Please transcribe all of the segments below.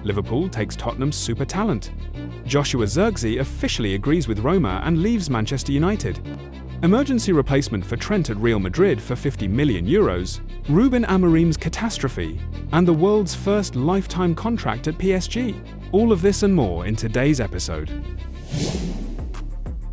Liverpool takes Tottenham's super talent. Joshua Zirkzee officially agrees with Roma and leaves Manchester United. Emergency replacement for Trent at Real Madrid for €50 million, Ruben Amorim's catastrophe, and the world's first lifetime contract at PSG. All of this and more in today's episode.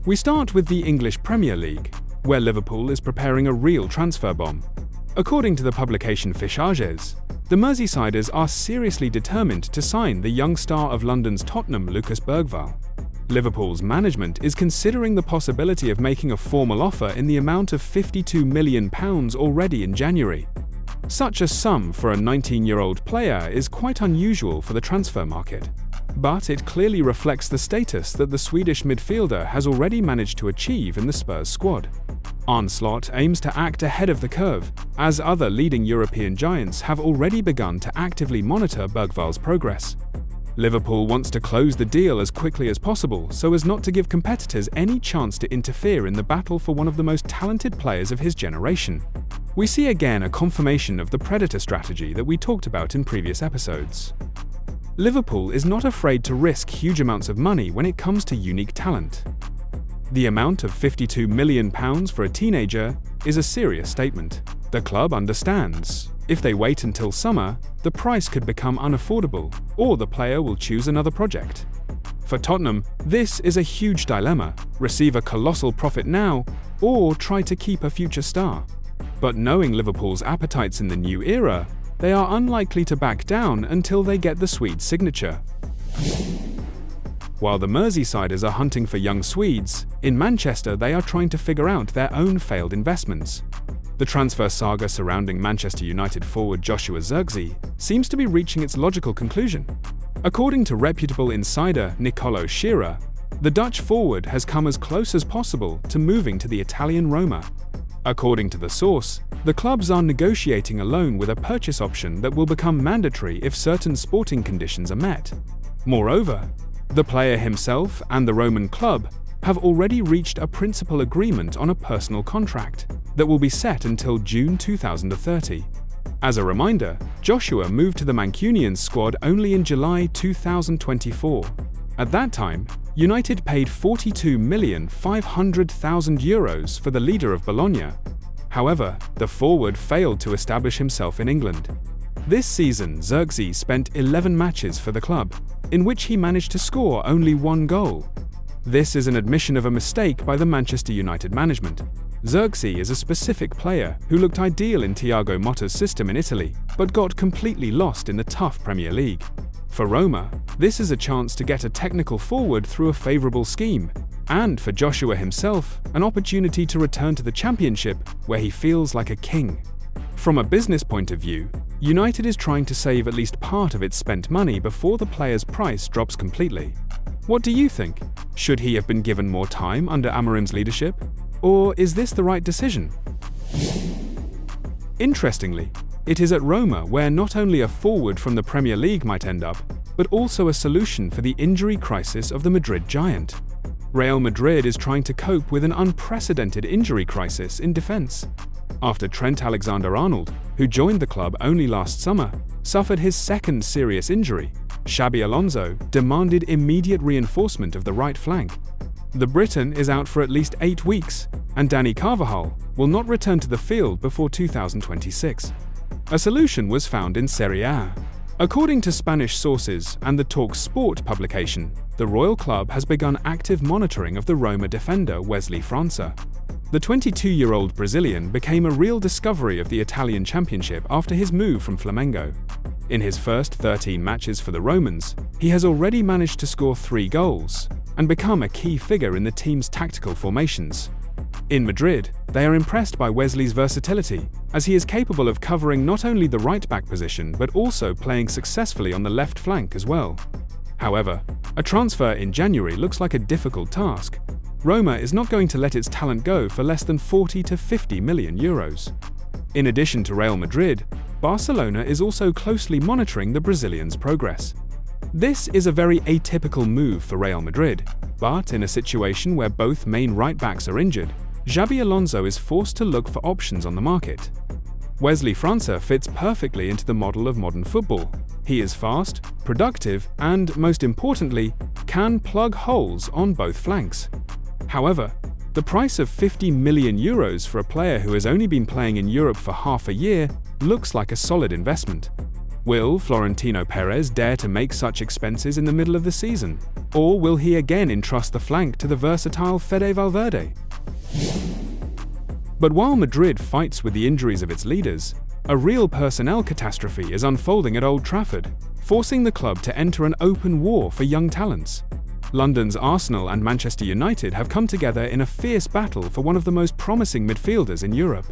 We start with the English Premier League, where Liverpool is preparing a real transfer bomb. According to the publication Fichages, the Merseysiders are seriously determined to sign the young star of London's Tottenham, Lucas Bergvall. Liverpool's management is considering the possibility of making a formal offer in the amount of £52 million already in January. Such a sum for a 19-year-old player is quite unusual for the transfer market, but it clearly reflects the status that the Swedish midfielder has already managed to achieve in the Spurs squad. Arne Slot aims to act ahead of the curve, as other leading European giants have already begun to actively monitor Bergvall's progress. Liverpool wants to close the deal as quickly as possible so as not to give competitors any chance to interfere in the battle for one of the most talented players of his generation. We see again a confirmation of the predator strategy that we talked about in previous episodes. Liverpool is not afraid to risk huge amounts of money when it comes to unique talent. The amount of £52 million for a teenager is a serious statement. The club understands. If they wait until summer, the price could become unaffordable, or the player will choose another project. For Tottenham, this is a huge dilemma: receive a colossal profit now, or try to keep a future star. But knowing Liverpool's appetites in the new era, they are unlikely to back down until they get the Swede's signature. While the Merseysiders are hunting for young Swedes, in Manchester they are trying to figure out their own failed investments. The transfer saga surrounding Manchester United forward Joshua Zirkzee seems to be reaching its logical conclusion. According to reputable insider Nicolo Shearer, the Dutch forward has come as close as possible to moving to the Italian Roma. According to the source, the clubs are negotiating a loan with a purchase option that will become mandatory if certain sporting conditions are met. Moreover, the player himself and the Roman club have already reached a principal agreement on a personal contract that will be set until June 2030. As a reminder, Joshua moved to the Mancunians squad only in July 2024. At that time, United paid €42,500,000 for the leader of Bologna. However, the forward failed to establish himself in England. This season, Zirkzee spent 11 matches for the club, in which he managed to score only one goal. This is an admission of a mistake by the Manchester United management. Zirkzee is a specific player who looked ideal in Thiago Motta's system in Italy, but got completely lost in the tough Premier League. For Roma, this is a chance to get a technical forward through a favourable scheme, and for Joshua himself, an opportunity to return to the Championship where he feels like a king. From a business point of view, United is trying to save at least part of its spent money before the player's price drops completely. What do you think? Should he have been given more time under Amorim's leadership? Or is this the right decision? Interestingly, it is at Roma where not only a forward from the Premier League might end up, but also a solution for the injury crisis of the Madrid giant. Real Madrid is trying to cope with an unprecedented injury crisis in defense. After Trent Alexander-Arnold, who joined the club only last summer, suffered his second serious injury, Xabi Alonso demanded immediate reinforcement of the right flank. The Briton is out for at least 8 weeks, and Dani Carvajal will not return to the field before 2026. A solution was found in Serie A. According to Spanish sources and the Talk Sport publication, the Royal Club has begun active monitoring of the Roma defender Wesley França. The 22-year-old Brazilian became a real discovery of the Italian Championship after his move from Flamengo. In his first 13 matches for the Romans, he has already managed to score 3 goals and become a key figure in the team's tactical formations. In Madrid, they are impressed by Wesley's versatility, as he is capable of covering not only the right-back position but also playing successfully on the left flank as well. However, a transfer in January looks like a difficult task. Roma is not going to let its talent go for less than €40 to €50 million. In addition to Real Madrid, Barcelona is also closely monitoring the Brazilian's progress. This is a very atypical move for Real Madrid, but in a situation where both main right-backs are injured, Xabi Alonso is forced to look for options on the market. Wesley França fits perfectly into the model of modern football. He is fast, productive, and, most importantly, can plug holes on both flanks. However, the price of €50 million for a player who has only been playing in Europe for half a year looks like a solid investment. Will Florentino Perez dare to make such expenses in the middle of the season? Or will he again entrust the flank to the versatile Fede Valverde? But while Madrid fights with the injuries of its leaders, a real personnel catastrophe is unfolding at Old Trafford, forcing the club to enter an open war for young talents. London's Arsenal and Manchester United have come together in a fierce battle for one of the most promising midfielders in Europe.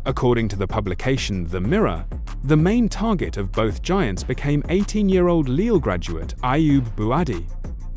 According to the publication The Mirror, the main target of both giants became 18-year-old Lille graduate Ayyoub Bouaddi.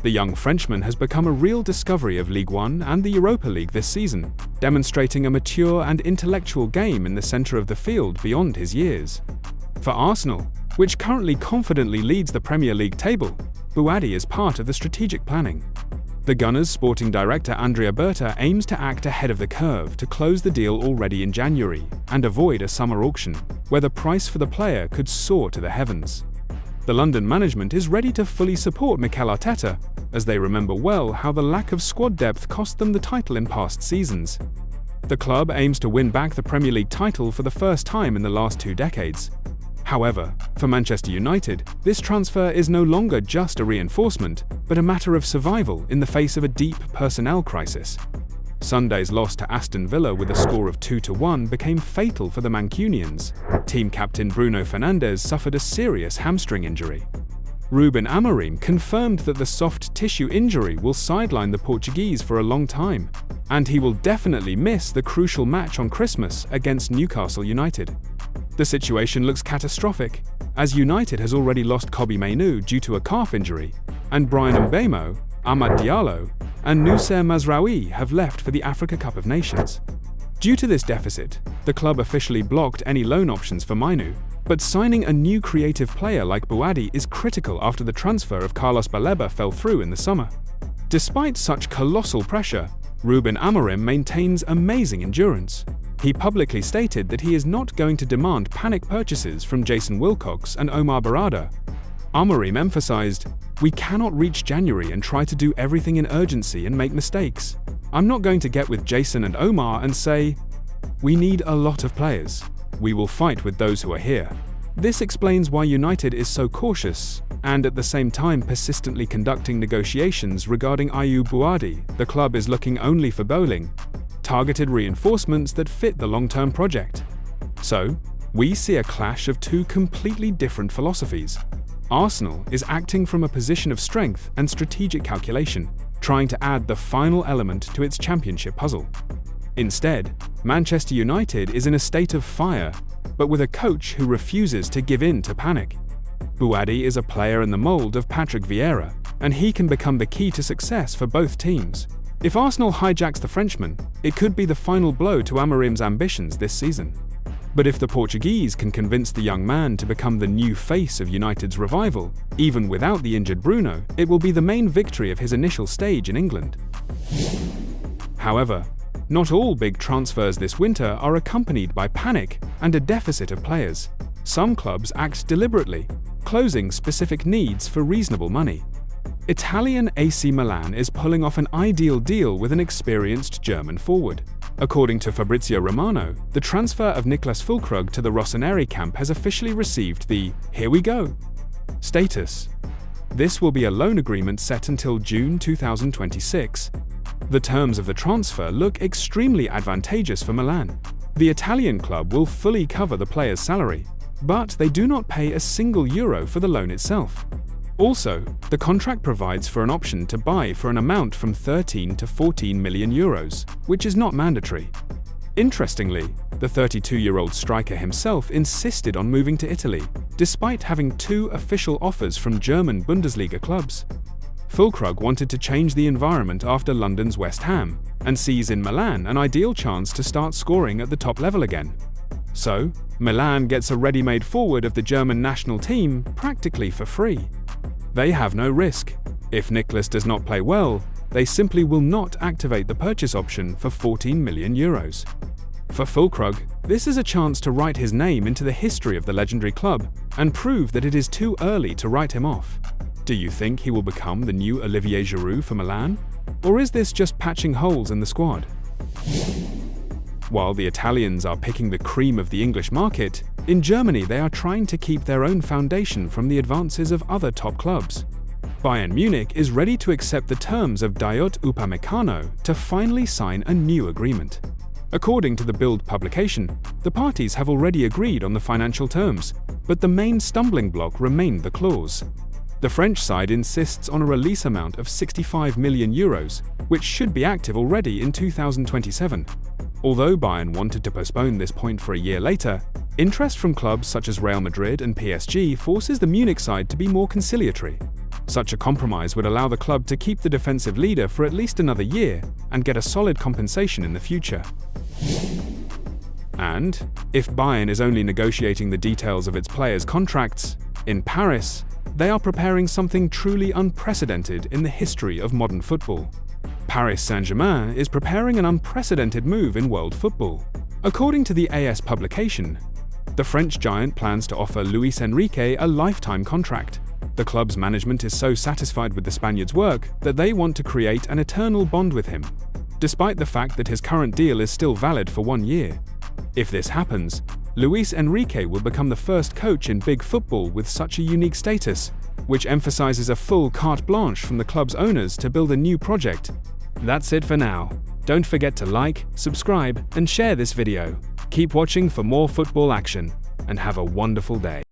The young Frenchman has become a real discovery of Ligue 1 and the Europa League this season, demonstrating a mature and intellectual game in the centre of the field beyond his years. For Arsenal, which currently confidently leads the Premier League table, Bouaddi is part of the strategic planning. The Gunners' sporting director Andrea Berta aims to act ahead of the curve to close the deal already in January and avoid a summer auction, where the price for the player could soar to the heavens. The London management is ready to fully support Mikel Arteta, as they remember well how the lack of squad depth cost them the title in past seasons. The club aims to win back the Premier League title for the first time in the last 2 decades. However, for Manchester United, this transfer is no longer just a reinforcement, but a matter of survival in the face of a deep personnel crisis. Sunday's loss to Aston Villa with a score of 2-1 became fatal for the Mancunians. Team captain Bruno Fernandes suffered a serious hamstring injury. Ruben Amorim confirmed that the soft tissue injury will sideline the Portuguese for a long time, and he will definitely miss the crucial match on Christmas against Newcastle United. The situation looks catastrophic, as United has already lost Kobbie Mainoo due to a calf injury, and Bryan Mbeumo, Amad Diallo, and Noussair Mazraoui have left for the Africa Cup of Nations. Due to this deficit, the club officially blocked any loan options for Mainoo, but signing a new creative player like Bouaddi is critical after the transfer of Carlos Baleba fell through in the summer. Despite such colossal pressure, Ruben Amorim maintains amazing endurance. He publicly stated that he is not going to demand panic purchases from Jason Wilcox and Omar Barada. Amorim emphasized, "We cannot reach January and try to do everything in urgency and make mistakes. I'm not going to get with Jason and Omar and say, we need a lot of players. We will fight with those who are here." This explains why United is so cautious, and at the same time persistently conducting negotiations regarding Ayyoub Bouaddi. The club is looking only for bowling, targeted reinforcements that fit the long-term project. So, we see a clash of 2 completely different philosophies. Arsenal is acting from a position of strength and strategic calculation, trying to add the final element to its championship puzzle. Instead, Manchester United is in a state of fire, but with a coach who refuses to give in to panic. Bouaddi is a player in the mold of Patrick Vieira, and he can become the key to success for both teams. If Arsenal hijacks the Frenchman, it could be the final blow to Amorim's ambitions this season. But if the Portuguese can convince the young man to become the new face of United's revival, even without the injured Bruno, it will be the main victory of his initial stage in England. However, not all big transfers this winter are accompanied by panic and a deficit of players. Some clubs act deliberately, closing specific needs for reasonable money. Italian AC Milan is pulling off an ideal deal with an experienced German forward. According to Fabrizio Romano, the transfer of Niclas Füllkrug to the Rossoneri camp has officially received the "Here we go" status. This will be a loan agreement set until June 2026. The terms of the transfer look extremely advantageous for Milan. The Italian club will fully cover the player's salary, but they do not pay a single euro for the loan itself. Also, the contract provides for an option to buy for an amount from 13 to 14 million euros, which is not mandatory. Interestingly, the 32-year-old striker himself insisted on moving to Italy, despite having 2 official offers from German Bundesliga clubs. Füllkrug wanted to change the environment after London's West Ham, and sees in Milan an ideal chance to start scoring at the top level again. So, Milan gets a ready-made forward of the German national team practically for free. They have no risk. If Niclas does not play well, they simply will not activate the purchase option for 14 million euros. For Füllkrug, this is a chance to write his name into the history of the legendary club and prove that it is too early to write him off. Do you think he will become the new Olivier Giroud for Milan? Or is this just patching holes in the squad? While the Italians are picking the cream of the English market, in Germany they are trying to keep their own foundation from the advances of other top clubs. Bayern Munich is ready to accept the terms of Dayot Upamecano to finally sign a new agreement. According to the Bild publication, the parties have already agreed on the financial terms, but the main stumbling block remained the clause. The French side insists on a release amount of €65 million, which should be active already in 2027. Although Bayern wanted to postpone this point for a year later, interest from clubs such as Real Madrid and PSG forces the Munich side to be more conciliatory. Such a compromise would allow the club to keep the defensive leader for at least another year and get a solid compensation in the future. And, if Bayern is only negotiating the details of its players' contracts, in Paris, they are preparing something truly unprecedented in the history of modern football. Paris Saint-Germain is preparing an unprecedented move in world football. According to the AS publication, the French giant plans to offer Luis Enrique a lifetime contract. The club's management is so satisfied with the Spaniard's work that they want to create an eternal bond with him, despite the fact that his current deal is still valid for 1 year. If this happens, Luis Enrique will become the first coach in big football with such a unique status, which emphasizes a full carte blanche from the club's owners to build a new project. That's it for now. Don't forget to like, subscribe, and share this video. Keep watching for more football action, and have a wonderful day.